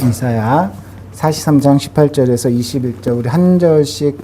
이사야 43장 18절에서 21절 우리 한 절씩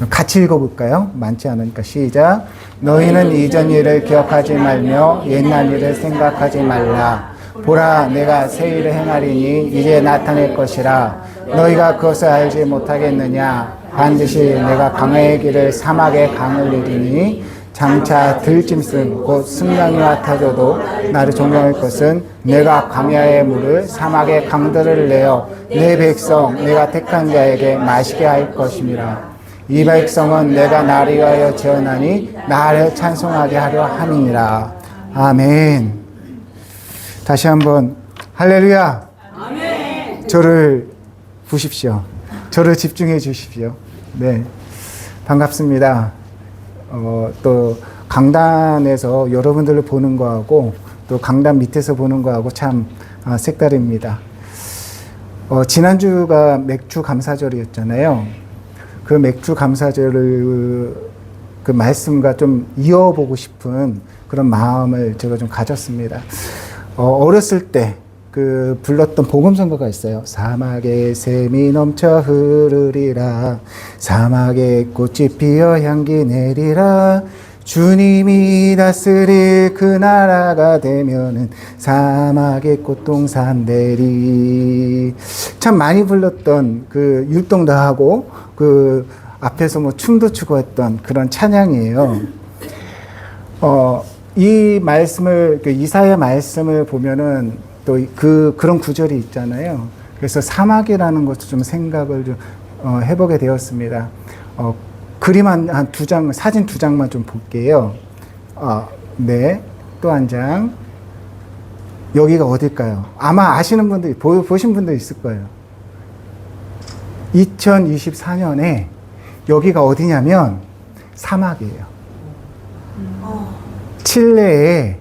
같이 읽어볼까요? 많지 않으니까 시작. 너희는 이전 일을 기억하지 말며 옛날 일을 생각하지 말라. 보라, 내가 새 일을 행하리니 이제 나타낼 것이라. 너희가 그것을 알지 못하겠느냐? 반드시 내가 강의 길을 사막에 강을 내리니 장차 들짐승 곧 승냥이 같아져도 나를 존경할 것은 내가 광야의 물을 사막의 강들을 내어 내 백성 내가 택한 자에게 마시게 할 것임이라. 이 백성은 내가 나를 위하여 지어나니 나를 찬송하게 하려 함이니라. 아멘. 다시 한번 할렐루야. 아멘. 저를 보십시오. 저를 집중해 주십시오. 네, 반갑습니다. 또 강단에서 여러분들을 보는 거하고 또 강단 밑에서 보는 거하고 참 색다릅니다. 지난주가 맥주 감사절이었잖아요. 그 맥주 감사절을 그 말씀과 좀 이어보고 싶은 그런 마음을 제가 좀 가졌습니다. 어렸을 때 그 불렀던 복음성가가 있어요. 사막에 샘이 넘쳐 흐르리라. 사막에 꽃이 피어 향기 내리라. 주님이 다스릴 그 나라가 되면은 사막의 꽃동산 되리. 참 많이 불렀던 그 율동도 하고 그 앞에서 뭐 춤도 추고 했던 그런 찬양이에요. 이 말씀을 그 이사야 말씀을 보면은 또 그런 구절이 있잖아요. 그래서 사막이라는 것도 좀 생각을 좀 해보게 되었습니다. 그림 한 두 장, 사진 두 장만 좀 볼게요. 네, 또 한 장. 여기가 어딜까요? 아마 아시는 분들, 보신 분들 있을 거예요. 2024년에 여기가 어디냐면 사막이에요. 칠레에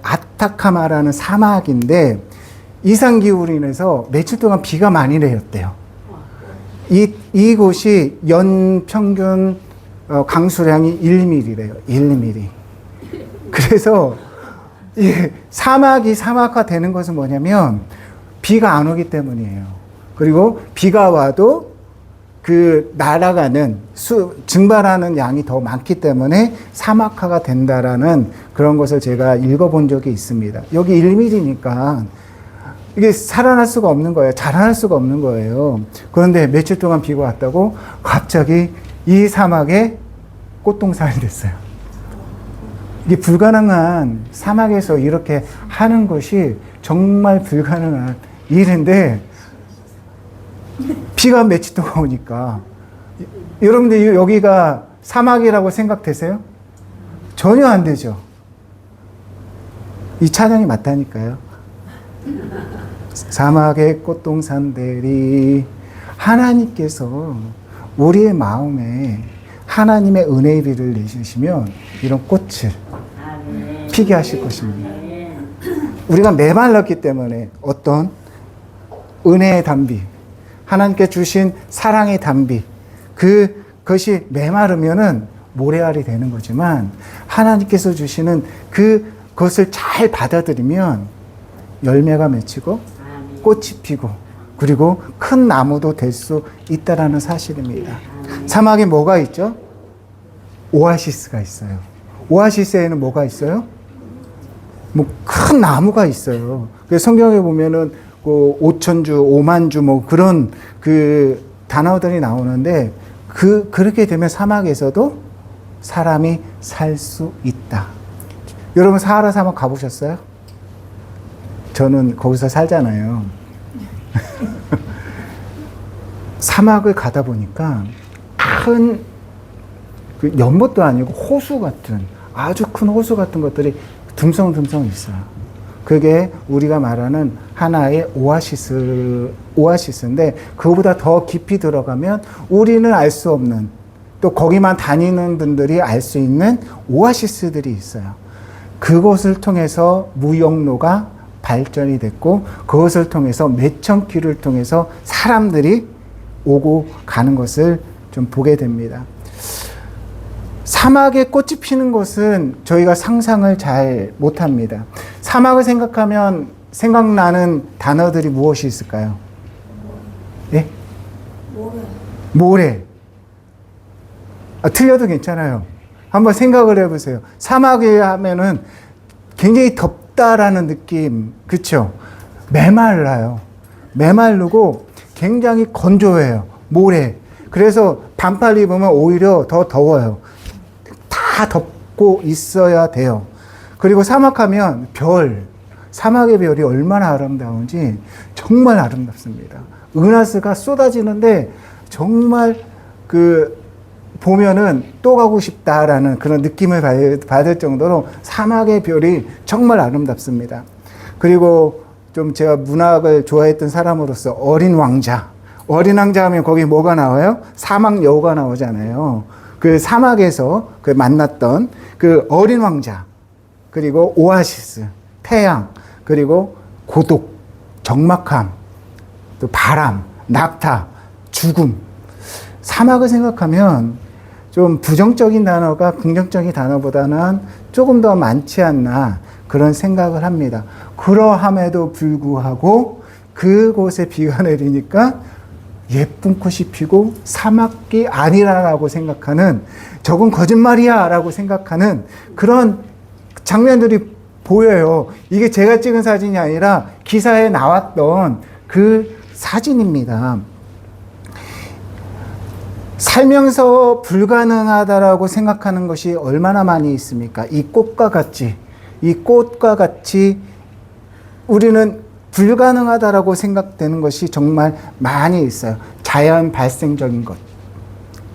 아타카마라는 사막인데 이상기후로 인해서 며칠 동안 비가 많이 내렸대요. 이곳이 연 평균 강수량이 1mm래요. 1mm. 그래서 이 사막이 사막화되는 것은 뭐냐면 비가 안 오기 때문이에요. 그리고 비가 와도 그 날아가는 증발하는 양이 더 많기 때문에 사막화가 된다라는 그런 것을 제가 읽어본 적이 있습니다. 여기 1mm니까 이게 살아날 수가 없는 거예요. 자라날 수가 없는 거예요. 그런데 며칠 동안 비가 왔다고 갑자기 이 사막에 꽃동산이 됐어요. 이게 불가능한 사막에서 이렇게 하는 것이 정말 불가능한 일인데 비가 며칠 동안 오니까 여러분들 여기가 사막이라고 생각되세요? 전혀 안 되죠. 이 찬양이 맞다니까요. 사막의 꽃동산들이 하나님께서 우리의 마음에 하나님의 은혜의 비를 내주시면 이런 꽃을 피게 하실 것입니다. 우리가 메말랐기 때문에 어떤 은혜의 단비, 하나님께 주신 사랑의 단비, 그것이 메마르면은 모래알이 되는 거지만 하나님께서 주시는 그것을 잘 받아들이면 열매가 맺히고 꽃이 피고 그리고 큰 나무도 될 수 있다라는 사실입니다. 사막에 뭐가 있죠? 오아시스가 있어요. 오아시스에는 뭐가 있어요? 뭐 큰 나무가 있어요. 그래서 성경에 보면은 그 5천주, 5만주 뭐 그런 그 단어들이 나오는데 그렇게 되면 사막에서도 사람이 살 수 있다. 여러분 사하라 사막 가보셨어요? 저는 거기서 살잖아요. 사막을 가다 보니까 큰 그 연못도 아니고 호수 같은 아주 큰 호수 같은 것들이 듬성듬성 있어요. 그게 우리가 말하는 하나의 오아시스인데 그거보다 더 깊이 들어가면 우리는 알 수 없는 또 거기만 다니는 분들이 알 수 있는 오아시스들이 있어요. 그것을 통해서 무역로가 발전이 됐고 그것을 통해서 몇천 킬을 통해서 사람들이 오고 가는 것을 좀 보게 됩니다. 사막에 꽃이 피는 것은 저희가 상상을 잘 못합니다. 사막을 생각하면 생각나는 단어들이 무엇이 있을까요? 예? 모래. 틀려도 괜찮아요. 한번 생각을 해보세요. 사막에 하면은 굉장히 덥다라는 느낌, 그쵸? 메말라요. 메마르고 굉장히 건조해요. 모래. 그래서 반팔 입으면 오히려 더 더워요. 다 덮고 있어야 돼요. 그리고 사막하면 별, 사막의 별이 얼마나 아름다운지 정말 아름답습니다. 은하수가 쏟아지는데 정말 보면은 또 가고 싶다라는 그런 느낌을 받을 정도로 사막의 별이 정말 아름답습니다. 그리고 좀 제가 문학을 좋아했던 사람으로서 어린 왕자 하면 거기 뭐가 나와요? 사막 여우가 나오잖아요. 그 사막에서 만났던 그 어린 왕자, 그리고 오아시스, 태양, 그리고 고독, 적막함, 또 바람, 낙타, 죽음. 사막을 생각하면 좀 부정적인 단어가 긍정적인 단어보다는 조금 더 많지 않나 그런 생각을 합니다. 그러함에도 불구하고 그곳에 비가 내리니까 예쁜 꽃이 피고 사막이 아니라라고 생각하는, 저건 거짓말이야 라고 생각하는 그런 장면들이 보여요. 이게 제가 찍은 사진이 아니라 기사에 나왔던 그 사진입니다. 살면서 불가능하다라고 생각하는 것이 얼마나 많이 있습니까? 이 꽃과 같이 우리는 불가능하다라고 생각되는 것이 정말 많이 있어요. 자연 발생적인 것,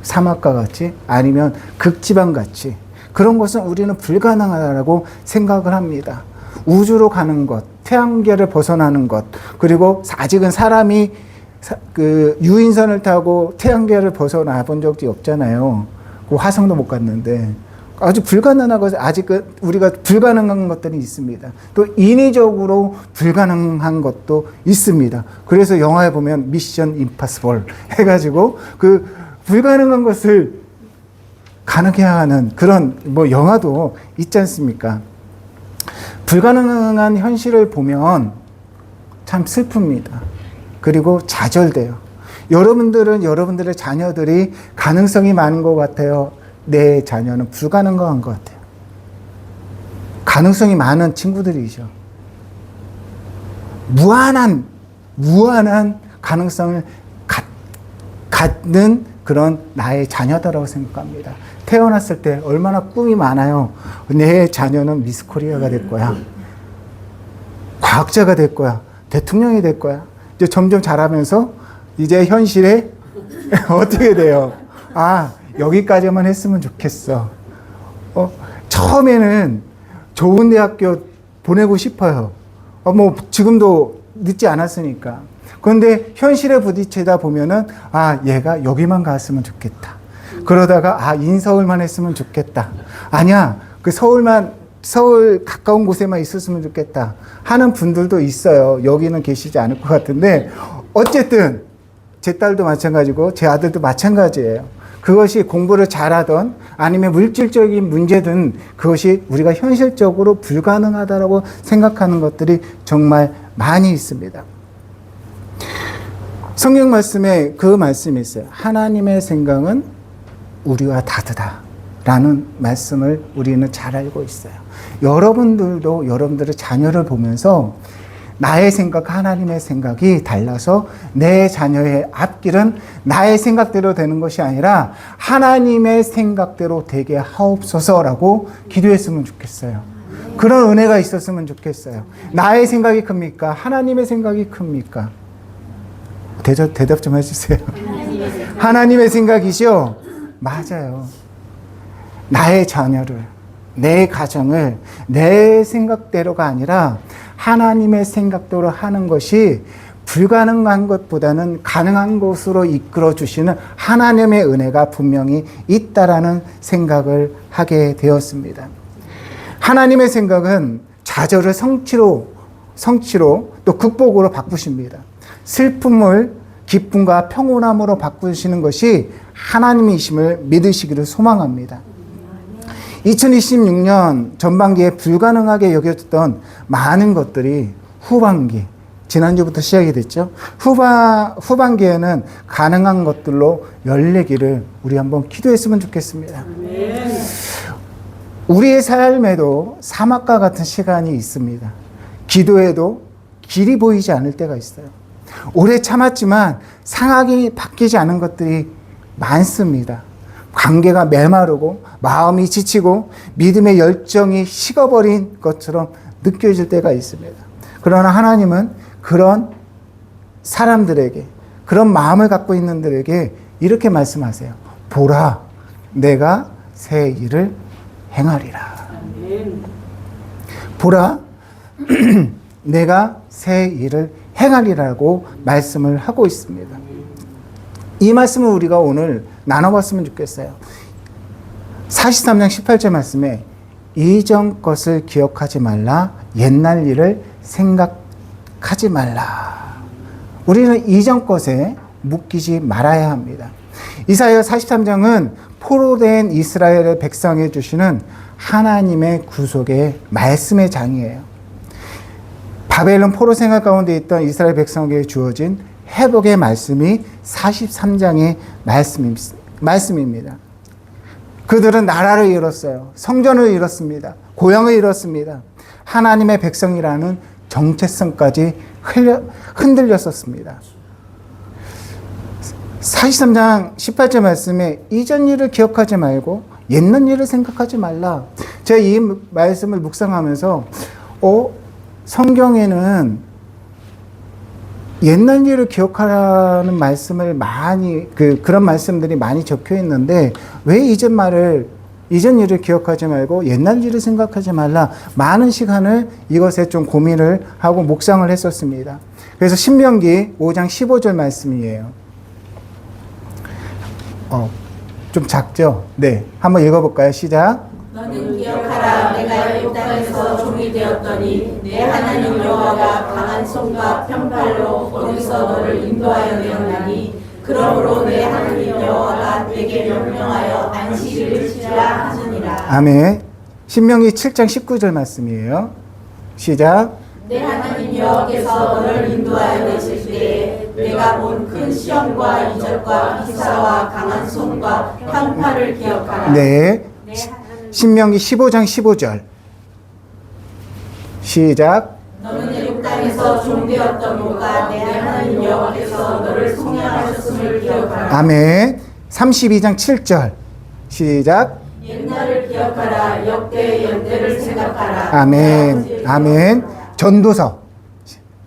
사막과 같이, 아니면 극지방 같이, 그런 것은 우리는 불가능하다라고 생각을 합니다. 우주로 가는 것, 태양계를 벗어나는 것, 그리고 아직은 사람이 유인선을 타고 태양계를 벗어나 본 적이 없잖아요. 그 화성도 못 갔는데. 아주 불가능한 것, 아직 우리가 불가능한 것들이 있습니다. 또 인위적으로 불가능한 것도 있습니다. 그래서 영화에 보면 미션 임파서블 해가지고 그 불가능한 것을 가능해 하는 그런 영화도 있지 않습니까? 불가능한 현실을 보면 참 슬픕니다. 그리고 좌절돼요. 여러분들의 자녀들이 가능성이 많은 것 같아요. 내 자녀는 불가능한 것 같아요. 가능성이 많은 친구들이죠. 무한한 가능성을 갖는 그런 나의 자녀다라고 생각합니다. 태어났을 때 얼마나 꿈이 많아요. 내 자녀는 미스 코리아가 될 거야. 과학자가 될 거야. 대통령이 될 거야. 이제 점점 자라면서 이제 현실에 어떻게 돼요? 여기까지만 했으면 좋겠어. 처음에는 좋은 대학교 보내고 싶어요. 지금도 늦지 않았으니까. 그런데 현실에 부딪히다 보면은, 얘가 여기만 갔으면 좋겠다. 그러다가, 인서울만 했으면 좋겠다. 아니야, 서울 가까운 곳에만 있었으면 좋겠다. 하는 분들도 있어요. 여기는 계시지 않을 것 같은데, 어쨌든, 제 딸도 마찬가지고, 제 아들도 마찬가지예요. 그것이 공부를 잘하던 아니면 물질적인 문제든 그것이 우리가 현실적으로 불가능하다고 생각하는 것들이 정말 많이 있습니다. 성경 말씀에 그 말씀이 있어요. 하나님의 생각은 우리와 다르다 라는 말씀을 우리는 잘 알고 있어요. 여러분들도 여러분들의 자녀를 보면서 나의 생각, 하나님의 생각이 달라서 내 자녀의 앞길은 나의 생각대로 되는 것이 아니라 하나님의 생각대로 되게 하옵소서라고 기도했으면 좋겠어요. 그런 은혜가 있었으면 좋겠어요. 나의 생각이 큽니까? 하나님의 생각이 큽니까? 대답 좀 해주세요. 하나님의 생각이죠? 맞아요. 나의 자녀를, 내 가정을 내 생각대로가 아니라 하나님의 생각대로 하는 것이 불가능한 것보다는 가능한 것으로 이끌어 주시는 하나님의 은혜가 분명히 있다라는 생각을 하게 되었습니다. 하나님의 생각은 좌절을 성취로 또 극복으로 바꾸십니다. 슬픔을 기쁨과 평온함으로 바꾸시는 것이 하나님이심을 믿으시기를 소망합니다. 2026년 전반기에 불가능하게 여겨졌던 많은 것들이 후반기, 지난주부터 시작이 됐죠. 후반기에는 가능한 것들로 열리기를 우리 한번 기도했으면 좋겠습니다. 우리의 삶에도 사막과 같은 시간이 있습니다. 기도해도 길이 보이지 않을 때가 있어요. 오래 참았지만 상황이 바뀌지 않은 것들이 많습니다. 관계가 메마르고 마음이 지치고 믿음의 열정이 식어버린 것처럼 느껴질 때가 있습니다. 그러나 하나님은 그런 사람들에게, 그런 마음을 갖고 있는 들에게 이렇게 말씀하세요. 보라, 내가 새 일을 행하리라. 보라, 내가 새 일을 행하리라고 말씀을 하고 있습니다. 이 말씀을 우리가 오늘 나눠봤으면 좋겠어요. 43장 18절 말씀에 이전 것을 기억하지 말라, 옛날 일을 생각하지 말라. 우리는 이전 것에 묶이지 말아야 합니다. 이사야 43장은 포로된 이스라엘의 백성에 주시는 하나님의 구속의 말씀의 장이에요. 바벨론 포로 생활 가운데 있던 이스라엘 백성에게 주어진 회복의 말씀이 43장의 말씀입니다. 그들은 나라를 잃었어요. 성전을 잃었습니다. 고향을 잃었습니다. 하나님의 백성이라는 정체성까지 흔들렸었습니다. 43장 18절 말씀에 이전 일을 기억하지 말고 옛날 일을 생각하지 말라. 제가 이 말씀을 묵상하면서 성경에는 옛날 일을 기억하라는 말씀을 많이 그런 말씀들이 많이 적혀 있는데 왜 이전 일을 기억하지 말고 옛날 일을 생각하지 말라. 많은 시간을 이것에 좀 고민을 하고 묵상을 했었습니다. 그래서 신명기 5장 15절 말씀이에요. 좀 작죠? 네, 한번 읽어볼까요? 시작. 너는 기억하라. 내가 애굽 땅에서 종이 되었더니 내 하나님 여호와가 강한 손과 편팔로 거기서 너를 인도하여 내었나니 그러므로 내 하나님 여호와가 내게 명령하여 안식일을 지키라 하느니라. 아멘. 신명기 7장 19절 말씀이에요. 시작. 내 하나님 여호와께서 너를 인도하여 내실 때에 내가 본 큰 시험과 이적과 기사와 강한 손과 편팔을 기억하라. 네. 신명기 15장 15절. 시작. 너는 애굽 땅에서 종되었던 모가 내 하나님 여호와께서 너를 속량하셨음을 기억하라. 아멘. 32장 7절. 시작. 옛날을 기억하라. 역대의 연대를 생각하라. 아멘. 아멘. 전도서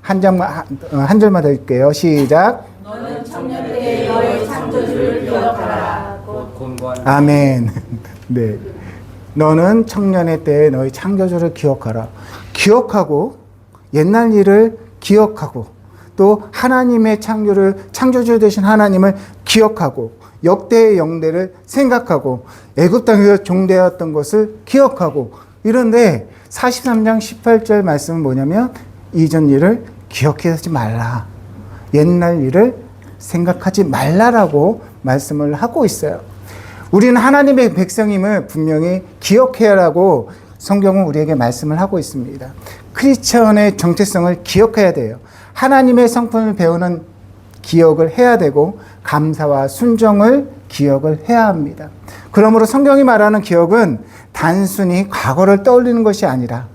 한 절만 더 읽게요. 시작. 너는 청년 때의 너의 창조주를 기억하라. 아멘. 네. 너는 청년의 때에 너의 창조주를 기억하라. 기억하고 옛날 일을 기억하고 또 하나님의 창조주 되신 하나님을 기억하고 역대의 영대를 생각하고 애굽 땅에서 종되었던 것을 기억하고 이런데 43장 18절 말씀은 뭐냐면 이전 일을 기억하지 말라. 옛날 일을 생각하지 말라라고 말씀을 하고 있어요. 우리는 하나님의 백성임을 분명히 기억해야라고 성경은 우리에게 말씀을 하고 있습니다. 크리스천의 정체성을 기억해야 돼요. 하나님의 성품을 배우는 기억을 해야 되고 감사와 순종을 기억을 해야 합니다. 그러므로 성경이 말하는 기억은 단순히 과거를 떠올리는 것이 아니라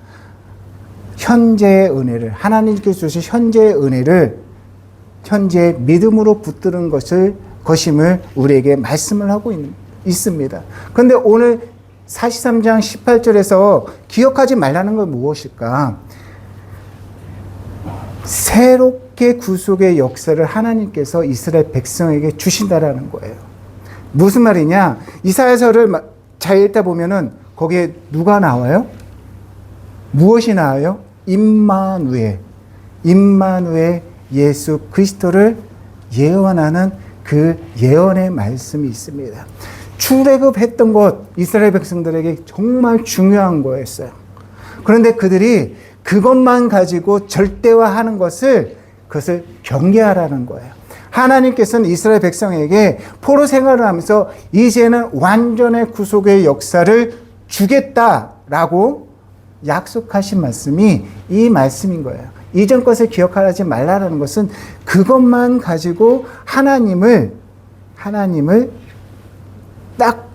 현재의 은혜를, 하나님께서 주신 현재의 은혜를 현재의 믿음으로 붙드는 것임을 우리에게 말씀을 하고 있습니다. 그런데 오늘 43장 18절에서 기억하지 말라는 건 무엇일까? 새롭게 구속의 역사를 하나님께서 이스라엘 백성에게 주신다라는 거예요. 무슨 말이냐? 이사야서를 잘 읽다 보면은 거기에 누가 나와요? 무엇이 나와요? 임마누엘 예수 그리스도를 예언하는 그 예언의 말씀이 있습니다. 출애굽했던 것 이스라엘 백성들에게 정말 중요한 거였어요. 그런데 그들이 그것만 가지고 절대화하는 그것을 경계하라는 거예요. 하나님께서는 이스라엘 백성에게 포로 생활을 하면서 이제는 완전의 구속의 역사를 주겠다라고 약속하신 말씀이 이 말씀인 거예요. 이전 것을 기억하지 말라라는 것은 그것만 가지고 하나님을 딱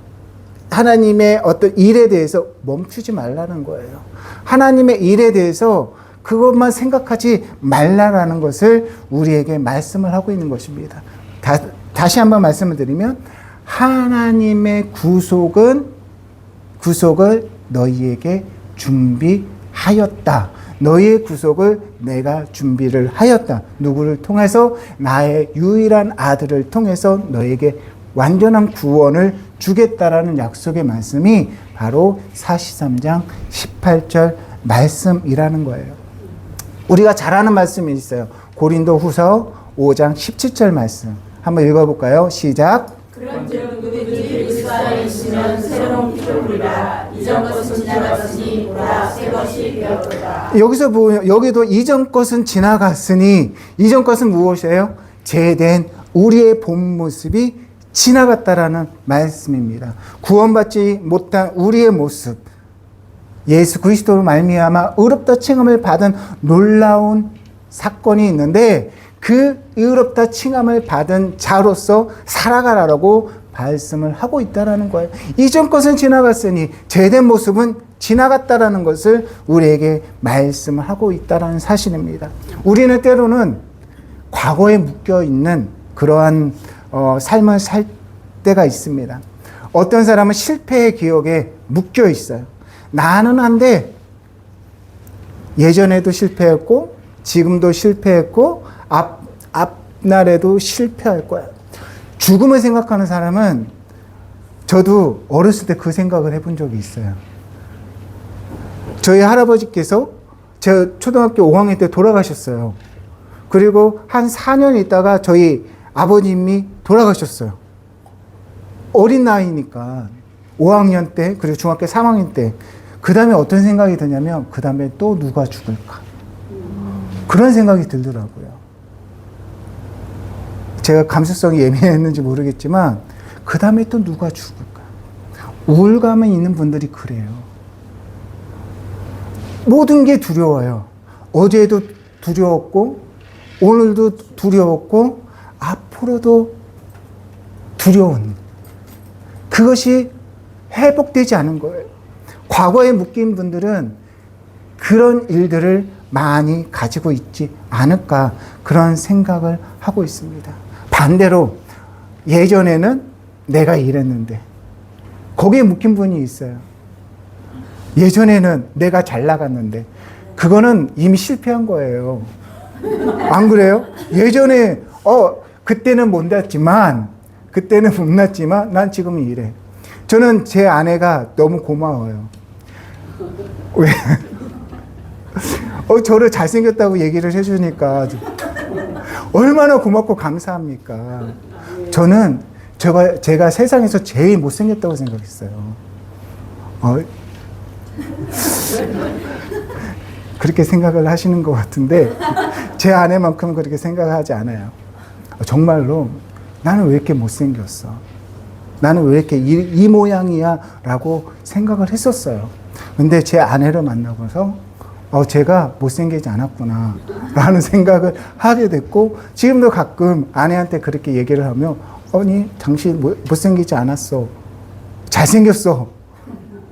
하나님의 어떤 일에 대해서 멈추지 말라는 거예요. 하나님의 일에 대해서 그것만 생각하지 말라라는 것을 우리에게 말씀을 하고 있는 것입니다. 다시 한번 말씀을 드리면 하나님의 구속을 너희에게 준비하였다. 너희의 구속을 내가 준비를 하였다. 누구를 통해서? 나의 유일한 아들을 통해서 너에게 완전한 구원을 주겠다라는 약속의 말씀이 바로 43장 18절 말씀이라는 거예요. 우리가 잘 아는 말씀이 있어요. 고린도 후서 5장 17절 말씀. 한번 읽어볼까요? 시작. 그런즉 누구든지 그리스도 안에 있으면 새로운 피조물이라 이전 것은 지나갔으니 보라 새 것이 되었도다. 여기서 보면 여기도 이전 것은 지나갔으니 이전 것은 무엇이에요? 죄된 우리의 본 모습이 지나갔다라는 말씀입니다. 구원받지 못한 우리의 모습, 예수 그리스도로 말미암아 의롭다 칭함을 받은 놀라운 사건이 있는데 그 의롭다 칭함을 받은 자로서 살아가라고 말씀을 하고 있다라는 거예요. 이전 것은 지나갔으니 죄된 모습은 지나갔다라는 것을 우리에게 말씀을 하고 있다라는 사실입니다. 우리는 때로는 과거에 묶여 있는 그러한 삶을 살 때가 있습니다. 어떤 사람은 실패의 기억에 묶여 있어요. 나는 안 돼. 예전에도 실패했고 지금도 실패했고 앞날에도 실패할 거야. 죽음을 생각하는 사람은 저도 어렸을 때 그 생각을 해본 적이 있어요. 저희 할아버지께서 제 초등학교 5학년 때 돌아가셨어요. 그리고 한 4년 있다가 저희 아버님이 돌아가셨어요. 어린 나이니까 5학년 때 그리고 중학교 3학년 때 그 다음에 어떤 생각이 드냐면 그 다음에 또 누가 죽을까 그런 생각이 들더라고요. 제가 감수성이 예민했는지 모르겠지만 그 다음에 또 누가 죽을까 우울감이 있는 분들이 그래요. 모든 게 두려워요. 어제도 두려웠고 오늘도 두려웠고 앞으로도 두려운 그것이 회복되지 않은 거예요. 과거에 묶인 분들은 그런 일들을 많이 가지고 있지 않을까 그런 생각을 하고 있습니다. 반대로 예전에는 내가 이랬는데 거기에 묶인 분이 있어요. 예전에는 내가 잘 나갔는데 그거는 이미 실패한 거예요. 안 그래요? 예전에 그때는 못났지만 난 지금 이래. 저는 제 아내가 너무 고마워요. 왜? 저를 잘생겼다고 얘기를 해주니까 얼마나 고맙고 감사합니까? 저는 제가 세상에서 제일 못생겼다고 생각했어요. 그렇게 생각을 하시는 것 같은데 제 아내만큼 그렇게 생각하지 않아요. 정말로 나는 왜 이렇게 못생겼어? 나는 왜 이렇게 이 모양이야? 라고 생각을 했었어요. 근데 제 아내를 만나고서 제가 못생기지 않았구나 라는 생각을 하게 됐고 지금도 가끔 아내한테 그렇게 얘기를 하면 아니 당신 못생기지 않았어. 잘생겼어.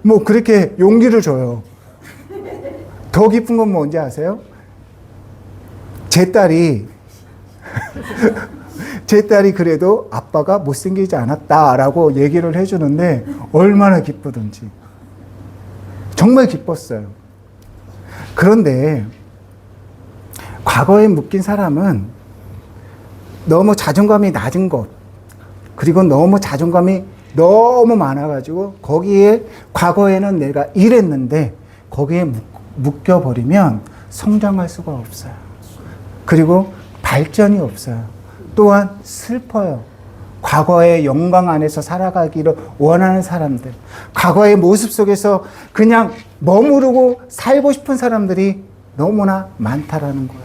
뭐 그렇게 용기를 줘요. 더 기쁜 건 뭔지 아세요? 제 딸이 그래도 아빠가 못생기지 않았다라고 얘기를 해주는데 얼마나 기쁘던지. 정말 기뻤어요. 그런데 과거에 묶인 사람은 너무 자존감이 낮은 것, 그리고 너무 자존감이 너무 많아가지고 거기에 과거에는 내가 이랬는데 거기에 묶여버리면 성장할 수가 없어요. 그리고 발전이 없어요. 또한 슬퍼요. 과거의 영광 안에서 살아가기를 원하는 사람들, 과거의 모습 속에서 그냥 머무르고 살고 싶은 사람들이 너무나 많다라는 거예요.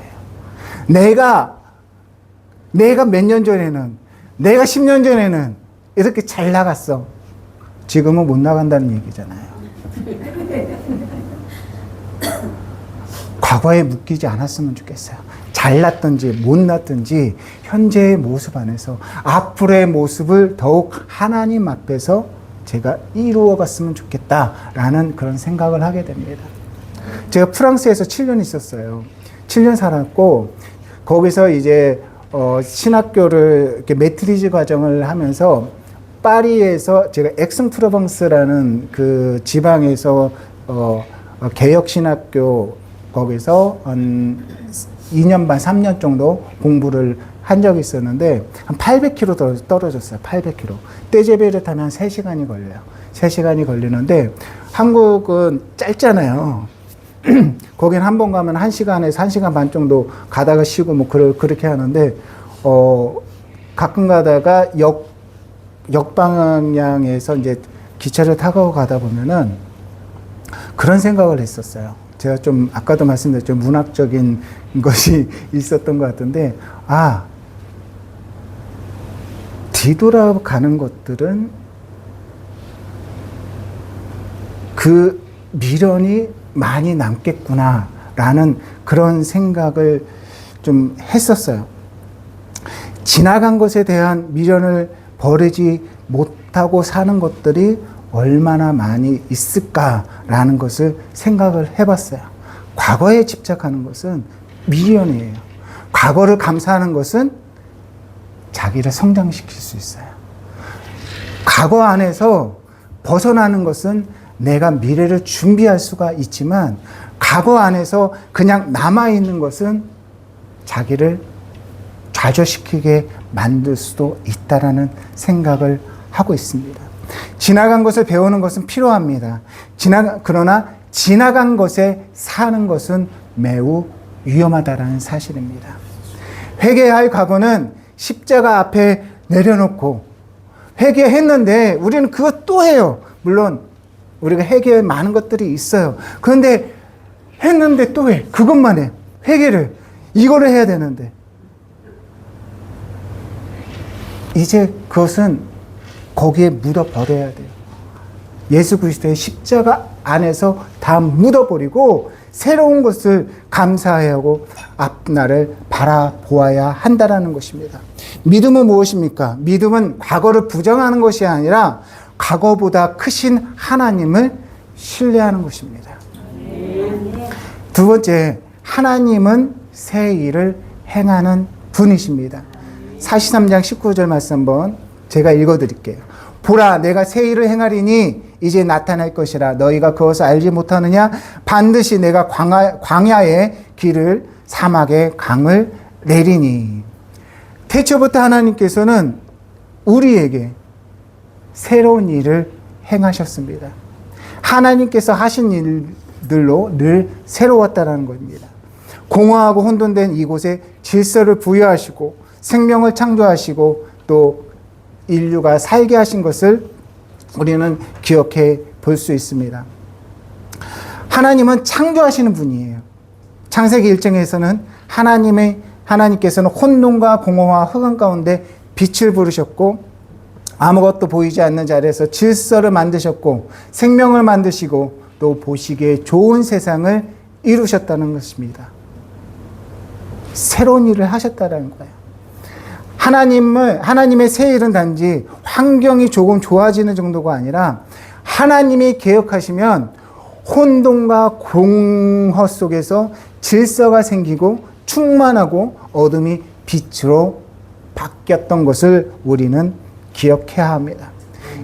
내가 몇 년 전에는, 내가 10년 전에는 이렇게 잘 나갔어. 지금은 못 나간다는 얘기잖아요. 과거에 묶이지 않았으면 좋겠어요. 잘났든지 못났든지 현재의 모습 안에서 앞으로의 모습을 더욱 하나님 앞에서 제가 이루어 갔으면 좋겠다라는 그런 생각을 하게 됩니다. 제가 프랑스에서 7년 있었어요. 7년 살았고 거기서 이제 신학교를 이렇게 매트리즈 과정을 하면서 파리에서 제가 엑승프로방스라는 그 지방에서 개혁 신학교 거기서 한 2년 반, 3년 정도 공부를 한 적이 있었는데 한 800km 떨어졌어요. 800km. 떼제베를 타면 3시간이 걸려요. 3시간이 걸리는데 한국은 짧잖아요. 거긴 한 번 가면 1시간에서 1시간 반 정도 가다가 쉬고 뭐 그렇게 하는데 가끔 가다가 역방향에서 이제 기차를 타고 가다 보면은 그런 생각을 했었어요. 제가 좀 아까도 말씀드렸죠. 문학적인 것이 있었던 것 같은데 뒤돌아가는 것들은 그 미련이 많이 남겠구나라는 그런 생각을 좀 했었어요. 지나간 것에 대한 미련을 버리지 못하고 사는 것들이 얼마나 많이 있을까라는 것을 생각을 해봤어요. 과거에 집착하는 것은 미련이에요. 과거를 감사하는 것은 자기를 성장시킬 수 있어요. 과거 안에서 벗어나는 것은 내가 미래를 준비할 수가 있지만 과거 안에서 그냥 남아있는 것은 자기를 좌절시키게 만들 수도 있다라는 생각을 하고 있습니다. 지나간 것을 배우는 것은 필요합니다. 그러나 지나간 것에 사는 것은 매우 위험하다라는 사실입니다. 회개해야 할 과거는 십자가 앞에 내려놓고 회개했는데 우리는 그것 또 해요. 물론 우리가 회개에 많은 것들이 있어요. 그런데 했는데 또 해. 그것만 해. 회개를. 이거를 해야 되는데. 이제 그것은 거기에 묻어버려야 돼요. 예수 그리스도의 십자가 안에서 다 묻어버리고 새로운 것을 감사해야 하고 앞날을 바라보아야 한다는 것입니다. 믿음은 무엇입니까? 믿음은 과거를 부정하는 것이 아니라 과거보다 크신 하나님을 신뢰하는 것입니다. 두 번째, 하나님은 새 일을 행하는 분이십니다. 43장 19절 말씀 한번 제가 읽어드릴게요. 보라, 내가 새 일을 행하리니 이제 나타날 것이라. 너희가 그것을 알지 못하느냐? 반드시 내가 광야의 길을 사막의 강을 내리니. 태초부터 하나님께서는 우리에게 새로운 일을 행하셨습니다. 하나님께서 하신 일들로 늘 새로웠다는 겁니다. 공허하고 혼돈된 이곳에 질서를 부여하시고 생명을 창조하시고 또 인류가 살게 하신 것을 우리는 기억해 볼 수 있습니다. 하나님은 창조하시는 분이에요. 창세기 1장에서는 하나님께서는 혼돈과 공허와 흑암 가운데 빛을 부르셨고 아무것도 보이지 않는 자리에서 질서를 만드셨고 생명을 만드시고 또 보시기에 좋은 세상을 이루셨다는 것입니다. 새로운 일을 하셨다는 거예요. 하나님의 새 일은 단지 환경이 조금 좋아지는 정도가 아니라 하나님이 계획하시면 혼돈과 공허 속에서 질서가 생기고 충만하고 어둠이 빛으로 바뀌었던 것을 우리는 기억해야 합니다.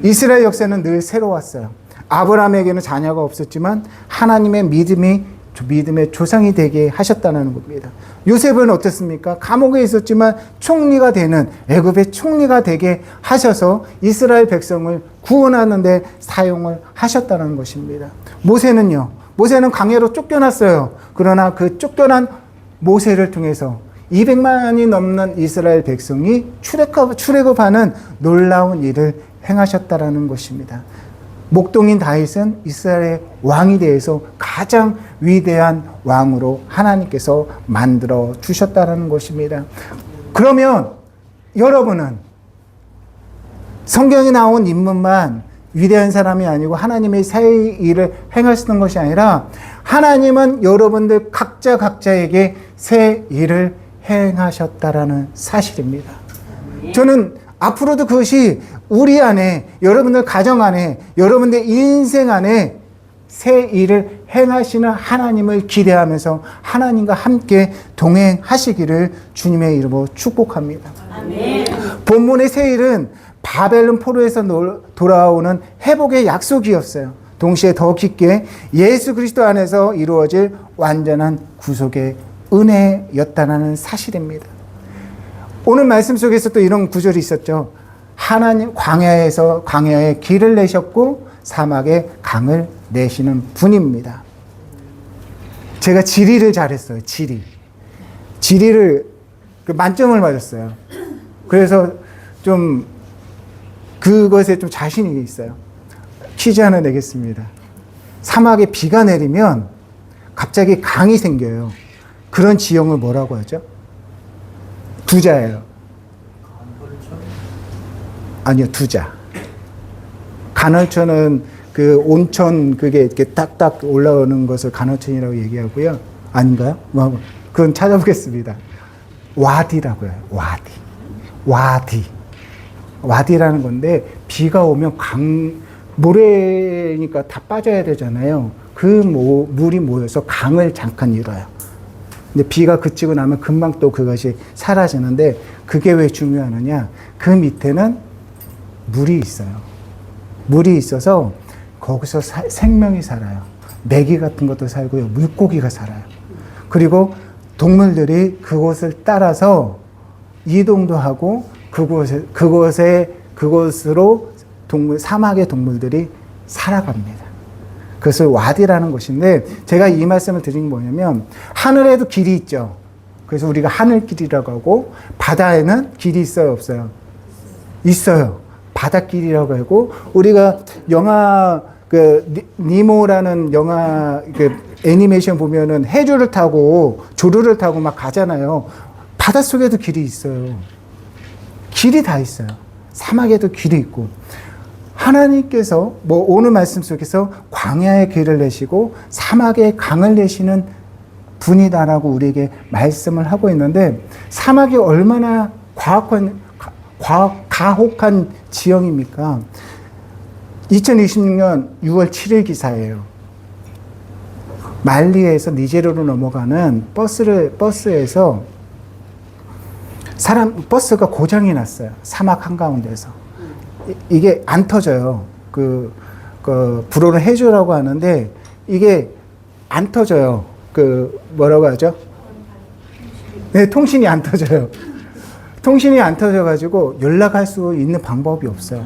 이스라엘 역사는 늘 새로웠어요. 아브라함에게는 자녀가 없었지만 하나님의 믿음의 조상이 되게 하셨다는 겁니다. 요셉은 어떻습니까? 감옥에 있었지만 총리가 되는 애굽의 총리가 되게 하셔서 이스라엘 백성을 구원하는 데 사용을 하셨다는 것입니다. 모세는 광야로 쫓겨났어요. 그러나 그 쫓겨난 모세를 통해서 200만이 넘는 이스라엘 백성이 출애굽하는 놀라운 일을 행하셨다는 것입니다. 목동인 다윗은 이스라엘의 왕이 되어서 가장 위대한 왕으로 하나님께서 만들어 주셨다는 것입니다. 그러면 여러분은 성경에 나온 인물만 위대한 사람이 아니고 하나님의 새 일을 행하시는 것이 아니라 하나님은 여러분들 각자에게 새 일을 행하셨다라는 사실입니다. 저는 앞으로도 그것이 우리 안에, 여러분들 가정 안에, 여러분들 인생 안에 새 일을 행하시는 하나님을 기대하면서 하나님과 함께 동행하시기를 주님의 이름으로 축복합니다. 아멘. 본문의 새 일은 바벨론 포로에서 돌아오는 회복의 약속이었어요. 동시에 더 깊게 예수 그리스도 안에서 이루어질 완전한 구속의 은혜였다는 사실입니다. 오늘 말씀 속에서 또 이런 구절이 있었죠. 하나님 광야에 길을 내셨고 사막에 강을 내시는 분입니다. 제가 지리를 잘했어요. 지리를 만점을 맞았어요. 그래서 좀 그것에 좀 자신이 있어요. 퀴즈 하나 내겠습니다. 사막에 비가 내리면 갑자기 강이 생겨요. 그런 지형을 뭐라고 하죠? 두자예요. 아니요, 두자. 간헐천은 그 온천 그게 이렇게 딱딱 올라오는 것을 간헐천이라고 얘기하고요. 아닌가요? 그건 찾아보겠습니다. 와디라고 해요. 와디라는 건데 비가 오면 모래니까 다 빠져야 되잖아요. 그 물이 모여서 강을 잠깐 이뤄요. 근데 비가 그치고 나면 금방 또 그것이 사라지는데 그게 왜 중요하느냐? 그 밑에는 물이 있어요. 물이 있어서 거기서 생명이 살아요. 메기 같은 것도 살고요. 물고기가 살아요. 그리고 동물들이 그곳을 따라서 이동도 하고 그곳으로 사막의 동물들이 살아갑니다. 그것을 와디라는 것인데 제가 이 말씀을 드린 게 뭐냐면 하늘에도 길이 있죠. 그래서 우리가 하늘길이라고 하고 바다에는 길이 있어요, 없어요? 있어요. 바닷길이라고 하고 우리가 영화 니모라는 영화 애니메이션 보면은 해조를 타고 조류를 타고 막 가잖아요. 바닷속에도 길이 있어요. 길이 다 있어요. 사막에도 길이 있고 하나님께서 오늘 말씀 속에서 광야의 길을 내시고 사막의 강을 내시는 분이다라고 우리에게 말씀을 하고 있는데 사막이 얼마나 가혹한 지형입니까? 2026년 6월 7일 기사예요. 말리에서 니제르로 넘어가는 버스에서 버스가 고장이 났어요. 사막 한가운데서. 이게 안 터져요. 불어는 해주라고 하는데 이게 안 터져요. 뭐라고 하죠? 네, 통신이 안 터져요. 통신이 안 터져가지고 연락할 수 있는 방법이 없어요.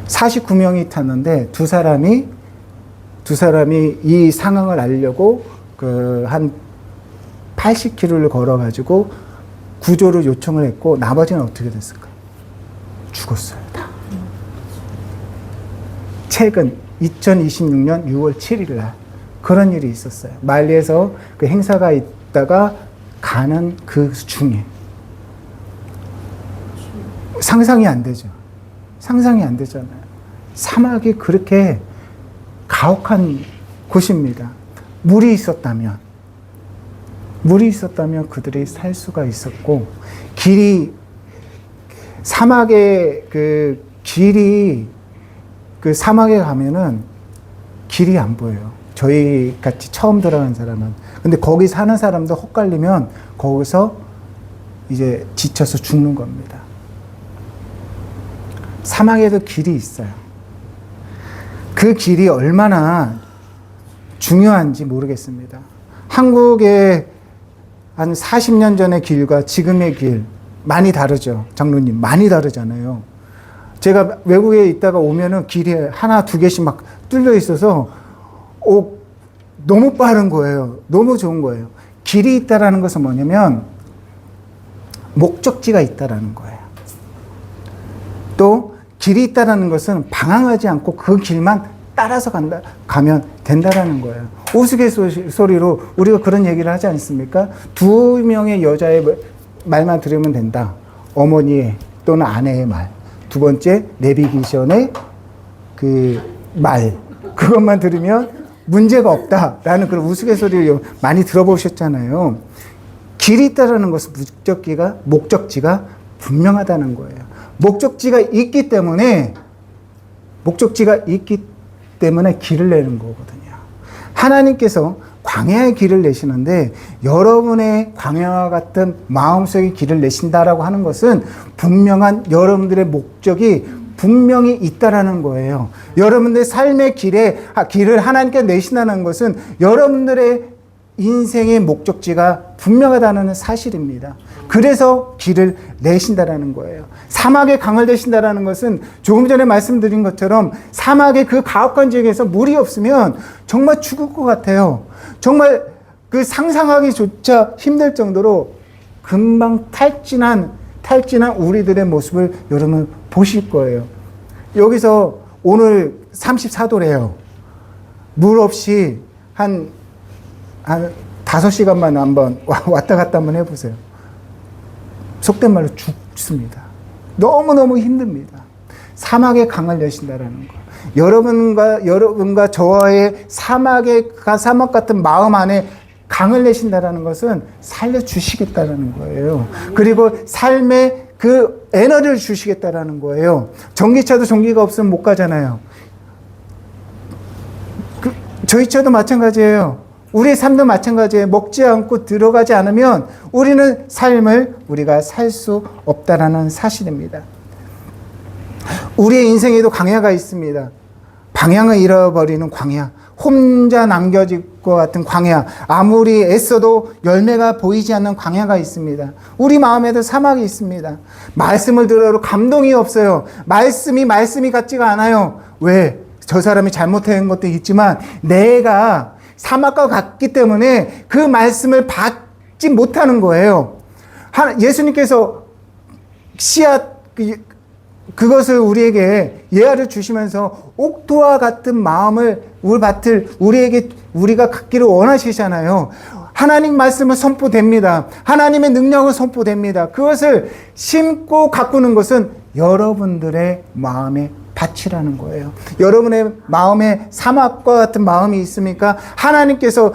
49명이 탔는데 두 사람이 이 상황을 알려고 한 80km를 걸어가지고 구조를 요청을 했고 나머지는 어떻게 됐을까? 죽었어요, 다. 최근 2026년 6월 7일 날 그런 일이 있었어요. 말리에서 그 행사가 있다가 가는 그 중에 상상이 안 되죠. 상상이 안 되잖아요. 사막이 그렇게 가혹한 곳입니다. 물이 있었다면 그들이 살 수가 있었고 사막의 길이 사막에 가면은 길이 안 보여요. 저희 같이 처음 들어간 사람은. 근데 거기 사는 사람도 헛갈리면 거기서 이제 지쳐서 죽는 겁니다. 사막에도 길이 있어요. 그 길이 얼마나 중요한지 모르겠습니다. 한국의 한 40년 전의 길과 지금의 길 많이 다르죠. 장로님 많이 다르잖아요. 제가 외국에 있다가 오면은 길이 하나 두 개씩 막 뚫려 있어서 너무 빠른 거예요. 너무 좋은 거예요. 길이 있다라는 것은 뭐냐면 목적지가 있다라는 거예요. 또 길이 있다라는 것은 방황하지 않고 그 길만 따라서 가면 된다라는 거예요. 우스갯소리로 우리가 그런 얘기를 하지 않습니까? 두 명의 여자의 말만 들으면 된다. 어머니의 또는 아내의 말. 두 번째 내비게이션의 그 말. 그것만 들으면 문제가 없다라는 그런 우스갯소리를 많이 들어보셨잖아요. 길이 있다라는 것은 목적지가 분명하다는 거예요. 목적지가 있기 때문에 길을 내는 거거든요. 하나님께서 광야의 길을 내시는데 여러분의 광야와 같은 마음속의 길을 내신다라고 하는 것은 분명한 여러분들의 목적이 분명히 있다라는 거예요. 여러분들의 삶의 길을 하나님께 내신다는 것은 여러분들의 인생의 목적지가 분명하다는 사실입니다. 그래서 길을 내신다라는 거예요. 사막에 강을 내신다라는 것은 조금 전에 말씀드린 것처럼 사막의 그 가혹한 지역에서 물이 없으면 정말 죽을 것 같아요. 정말 그 상상하기조차 힘들 정도로 금방 탈진한 우리들의 모습을 여러분 보실 거예요. 여기서 오늘 34도래요. 물 없이 한 5시간만 한번 왔다 갔다 한번 해보세요. 속된 말로 죽습니다. 너무너무 힘듭니다. 사막에 강을 내신다라는 거. 여러분과 저와의 사막 같은 마음 안에 강을 내신다라는 것은 살려주시겠다라는 거예요. 그리고 삶의 그 에너지를 주시겠다라는 거예요. 전기차도 전기가 없으면 못 가잖아요. 저희 차도 마찬가지예요. 우리의 삶도 마찬가지예요. 먹지 않고 들어가지 않으면 우리는 삶을 우리가 살 수 없다라는 사실입니다. 우리의 인생에도 광야가 있습니다. 방향을 잃어버리는 광야, 혼자 남겨질 것 같은 광야, 아무리 애써도 열매가 보이지 않는 광야가 있습니다. 우리 마음에도 사막이 있습니다. 말씀을 들어도 감동이 없어요. 말씀이 같지가 않아요. 왜? 저 사람이 잘못한 것도 있지만 내가 사막과 같기 때문에 그 말씀을 받지 못하는 거예요. 예수님께서 씨앗 그것을 우리에게 예화를 주시면서 옥토와 같은 마음을 우리가 갖기를 원하시잖아요. 하나님 말씀은 선포됩니다. 하나님의 능력은 선포됩니다. 그것을 심고 가꾸는 것은 여러분들의 마음의 밭이라는 거예요. 여러분의 마음에 사막과 같은 마음이 있습니까? 하나님께서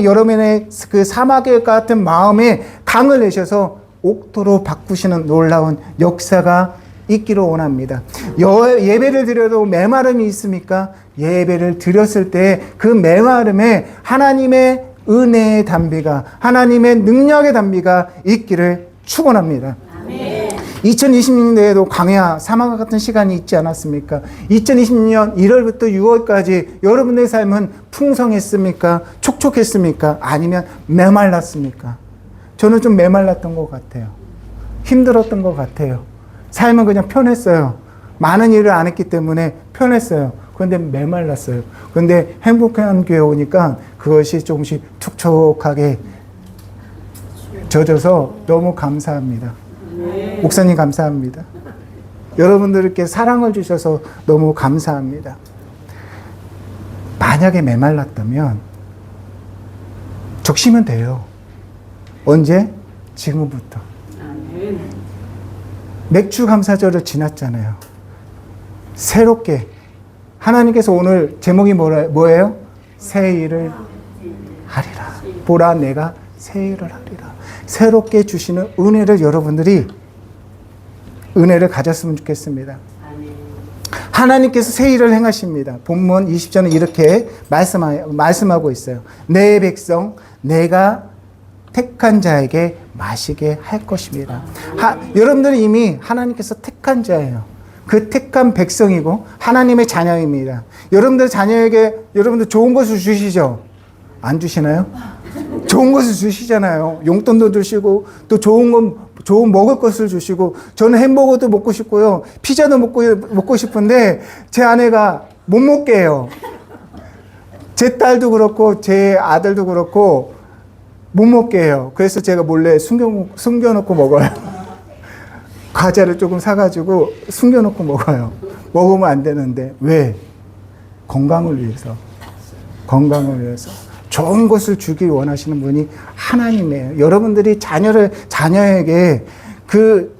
여러분의 그 사막과 같은 마음에 강을 내셔서 옥토로 바꾸시는 놀라운 역사가 있기를 원합니다. 예배를 드려도 메마름이 있습니까? 예배를 드렸을 때 그 메마름에 하나님의 은혜의 단비가, 하나님의 능력의 단비가 있기를 축원합니다. 2020년에도 광야 사막과 같은 시간이 있지 않았습니까? 2020년 1월부터 6월까지 여러분의 삶은 풍성했습니까? 촉촉했습니까? 아니면 메말랐습니까? 저는 좀 메말랐던 것 같아요. 힘들었던 것 같아요. 삶은 그냥 편했어요. 많은 일을 안 했기 때문에 편했어요. 그런데 메말랐어요. 그런데 행복한 교회 오니까 그것이 조금씩 촉촉하게 젖어서 너무 감사합니다. 목사님 감사합니다. 여러분들께 사랑을 주셔서 너무 감사합니다. 만약에 메말랐다면 적시면 돼요. 언제? 지금부터. 맥주 감사절을 지났잖아요. 새롭게 하나님께서 오늘 제목이 뭐예요? 새 일을 하리라. 보라 내가 새 일을 하리라. 새롭게 주시는 은혜를 여러분들이 은혜를 가졌으면 좋겠습니다. 하나님께서 새 일을 행하십니다. 본문 20절은 이렇게 말씀하고 있어요. 내 백성 내가 택한 자에게 마시게 할 것입니다. 여러분들은 이미 하나님께서 택한 자예요. 그 택한 백성이고 하나님의 자녀입니다. 여러분들 자녀에게 여러분들 좋은 것을 주시죠? 안 주시나요? 좋은 것을 주시잖아요. 용돈도 주시고 또 좋은 먹을 것을 주시고 저는 햄버거도 먹고 싶고요. 피자도 먹고 싶은데 제 아내가 못 먹게 해요. 제 딸도 그렇고 제 아들도 그렇고 못 먹게 해요. 그래서 제가 몰래 숨겨놓고 먹어요. 과자를 조금 사가지고 숨겨놓고 먹어요. 먹으면 안 되는데. 왜? 건강을 위해서. 좋은 것을 주길 원하시는 분이 하나님이에요. 여러분들이 자녀에게 그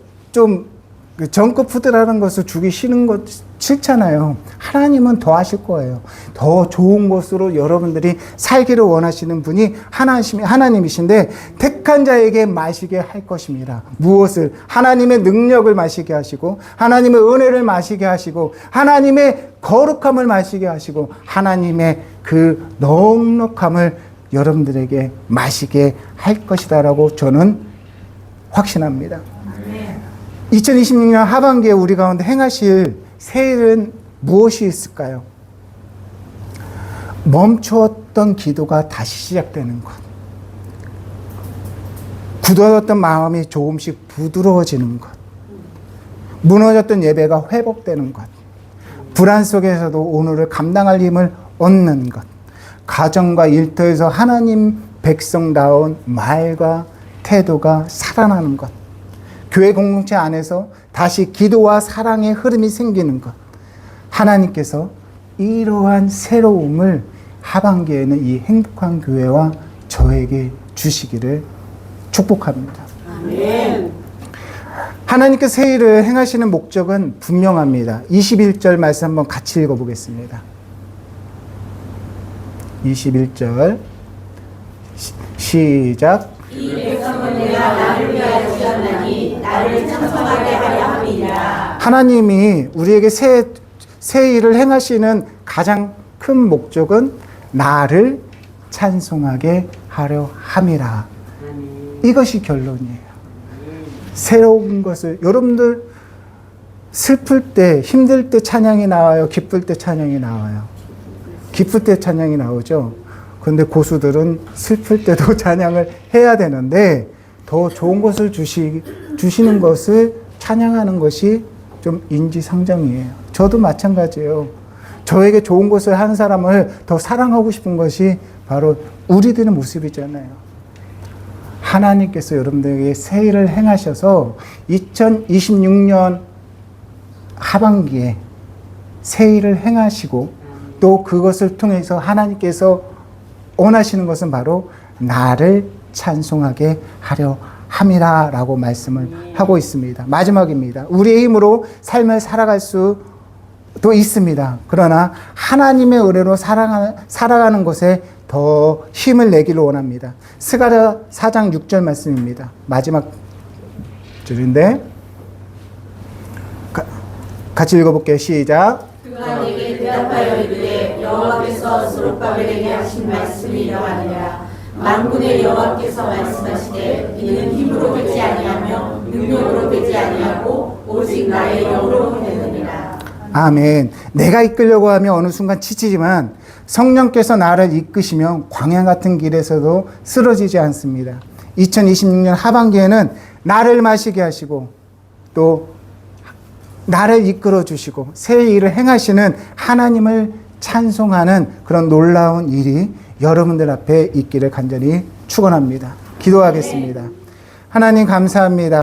정크 푸드라는 것을 주기 싫은 것 싫잖아요. 하나님은 더 하실 거예요. 더 좋은 것으로 여러분들이 살기를 원하시는 분이 하나님이신데 택한 자에게 마시게 할 것입니다. 무엇을? 하나님의 능력을 마시게 하시고 하나님의 은혜를 마시게 하시고 하나님의 거룩함을 마시게 하시고 하나님의 그 넉넉함을 여러분들에게 마시게 할 것이다라고 저는 확신합니다. 2026년 하반기에 우리 가운데 행하실 새 일은 무엇이 있을까요? 멈추었던 기도가 다시 시작되는 것. 굳어졌던 마음이 조금씩 부드러워지는 것. 무너졌던 예배가 회복되는 것. 불안 속에서도 오늘을 감당할 힘을 얻는 것. 가정과 일터에서 하나님 백성다운 말과 태도가 살아나는 것. 교회 공동체 안에서 다시 기도와 사랑의 흐름이 생기는 것. 하나님께서 이러한 새로움을 하반기에는 이 행복한 교회와 저에게 주시기를 축복합니다. 아멘. 하나님께서 새 일을 행하시는 목적은 분명합니다. 21절 말씀 한번 같이 읽어보겠습니다. 21절 시작. 이 백성은 내가 나를 위하여 지었나니 나를 찬송하게 하려 함이니라. 하나님이 우리에게 새 일을 행하시는 가장 큰 목적은 나를 찬송하게 하려 함이라. 이것이 결론이에요. 새로운 것을 여러분들 슬플 때, 힘들 때 찬양이 나와요? 기쁠 때 찬양이 나와요? 기쁠 때 찬양이 나오죠? 그런데 고수들은 슬플 때도 찬양을 해야 되는데 더 좋은 것을 주시는 것을 찬양하는 것이 좀 인지상정이에요. 저도 마찬가지예요. 저에게 좋은 것을 한 사람을 더 사랑하고 싶은 것이 바로 우리들의 모습이잖아요. 하나님께서 여러분들에게 새 일을 행하셔서 2026년 하반기에 새 일을 행하시고 또 그것을 통해서 하나님께서 원하시는 것은 바로 나를 찬송하게 하려 함이라 라고 말씀을 하고 있습니다. 마지막입니다. 우리의 힘으로 삶을 살아갈 수도 있습니다. 그러나 하나님의 은혜로 살아가는 것에 더 힘을 내기를 원합니다. 스가랴 4장 6절 말씀입니다. 마지막 줄인데 같이 읽어볼게요. 시작. 그가 내게 대답하여 이르되 여호와께서 스룹바벨에게 하신 말씀이 이러하니라. 만군의 여호와께서 말씀하시되 이는 힘으로 되지 아니하며 능력으로 되지 아니하고 오직 나의 영으로 되느니라. 아멘. 내가 이끌려고 하면 어느 순간 지치지만 성령께서 나를 이끄시면 광야 같은 길에서도 쓰러지지 않습니다. 2026년 하반기에는 나를 마시게 하시고 또 나를 이끌어 주시고 새 일을 행하시는 하나님을 찬송하는 그런 놀라운 일이 여러분들 앞에 있기를 간절히 축원합니다. 기도하겠습니다. 하나님 감사합니다.